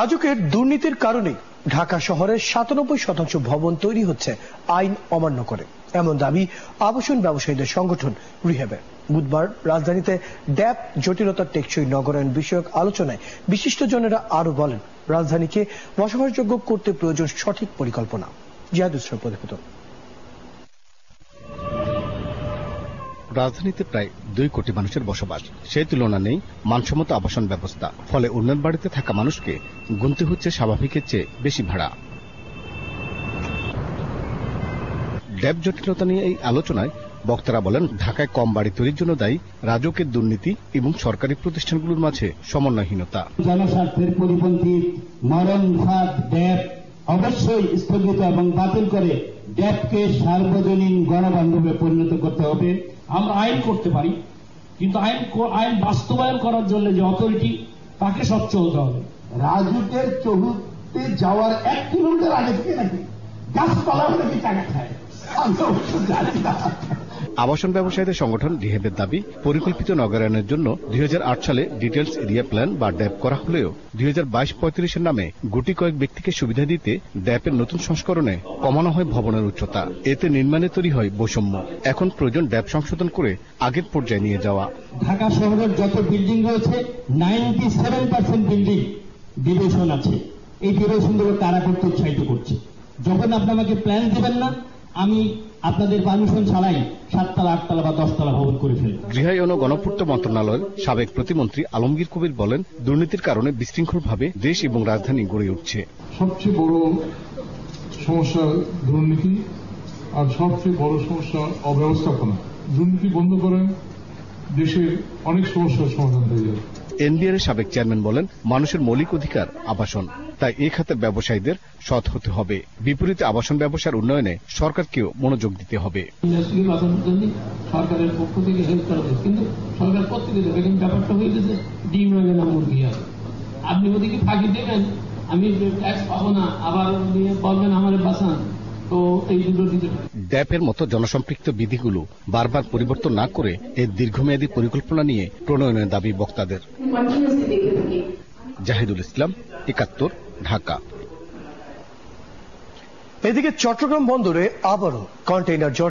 রাজুকের দুর্নীতির কারণে ঢাকা শহরের ৯৭% ভবন তৈরি হচ্ছে আইন অমান্য করে, এমন দাবি আবাসন ব্যবসায়ীদের সংগঠন রিহ্যাবের। বুধবার রাজধানীতে ড্যাব জটিলতার টেকসই নগরায়ণ বিষয়ক আলোচনায় বিশিষ্টজনেরা আরো বলেন, রাজধানীকে বসবাসযোগ্য করতে প্রয়োজন সঠিক পরিকল্পনা। জিয়াদুসর প্রতিবেদন। রাজধানীতে প্রায় ২ কোটি মানুষের বসবাস, সেই তুলনা নেই মানসম্মত আবাসন ব্যবস্থা। ফলে উন্নয়ন বাড়িতে থাকা মানুষকে গুনতে হচ্ছে স্বাভাবিকের চেয়ে বেশি ভাড়া। ড্যাব জটিলতা নিয়ে এই আলোচনায় বক্তারা বলেন, ঢাকায় কম বাড়ি তৈরির জন্য দায়ী রাজুকের দুর্নীতি এবং সরকারি প্রতিষ্ঠানগুলোর মাঝে সমন্বয়হীনতা। জনস্বার্থের পরিপন্থী মরণঘাত ড্যাব অবশ্যই স্থগিত এবং বাতিল করে ড্যাবকে সার্বজনীন গণবান্ধবে পরিণত করতে হবে। আমরা আইন করতে পারি, কিন্তু আইন বাস্তবায়ন করার জন্য যে অথরিটি, তাকে সচ্ছল হতে হবে। রাজুকের চৌহুতে যাওয়ার ১ কিলোমিটার আগে থেকে নাকি গাছপালা নাকি টাকা খায়। আবাসন ব্যবসায়ীদের সংগঠন রিহ্যাবের দাবি, পরিকল্পিত নগরায়নের জন্য ২০০৮ সালে ডিটেইলস এরিয়া প্ল্যান বা ড্যাব করা হলেও ২০২২-৩৫ নামে গুটি কয়েক ব্যক্তিকে সুবিধা দিতে ড্যাবের নতুন সংস্করণে কমানো হয় ভবনের উচ্চতা। এতে নির্মাণে তৈরি হয় বৈষম্য। এখন প্রয়োজন ড্যাব সংশোধন করে আগের পর্যায়ে নিয়ে যাওয়া। ঢাকা শহরের যত বিল্ডিং রয়েছে 97% বিল্ডিং ডিভিশন আছে। এই ডিভিশনগুলো কারা করতে উৎসাহিত করছে? যখন আপনি আমাকে প্ল্যান দেবেন না, আমি আপনাদের পারমিশন ছাড়াই ৭ তলা, ৮ তলা বা ১০ তলা ভবন করে ফেলি। গৃহায়ন ও গণপূর্ত মন্ত্রণালয়ের সাবেক প্রতিমন্ত্রী আলমগীর কবির বলেন, দুর্নীতির কারণে বিশৃঙ্খলভাবে দেশ এবং রাজধানী গড়ে উঠছে। সবচেয়ে বড় সমস্যা দুর্নীতি, আর সবচেয়ে বড় সমস্যা অব্যবস্থাপনা। দুর্নীতি বন্ধ করেন, দেশের অনেক সমস্যার সমাধান হয়ে যাবে। এনবিআর এর সাবেক চেয়ারম্যান বলেন, মানুষের মৌলিক অধিকার আবাসন, তাই এই খাতের ব্যবসায়ীদের সৎ হতে হবে। বিপরীতে আবাসন ব্যবসার উন্নয়নে সরকারকেও মনোযোগ দিতে হবে। সরকারের পক্ষ থেকে হেল্প করা যায়, কিন্তু সরকার প্রত্যেকে দেবে, কিন্তু ব্যাপারটা হয়ে গেছে ডিম হয়ে না মুরগি। আপনি ওদিকে ফাঁকি দেবেন, আমি ট্যাক্স পাবো না, আবার বলবেন আমার বাঁচান। ড্যাবের মতো জনসম্পৃক্ত বিধিগুলো বারবার পরিবর্তন না করে এর দীর্ঘমেয়াদী পরিকল্পনা নিয়ে প্রণয়নের দাবি বক্তাদের। জাহিদুল ইসলাম, ৭১, ঢাকা। এদিকে চট্টগ্রাম বন্দরে আবারও কন্টেইনার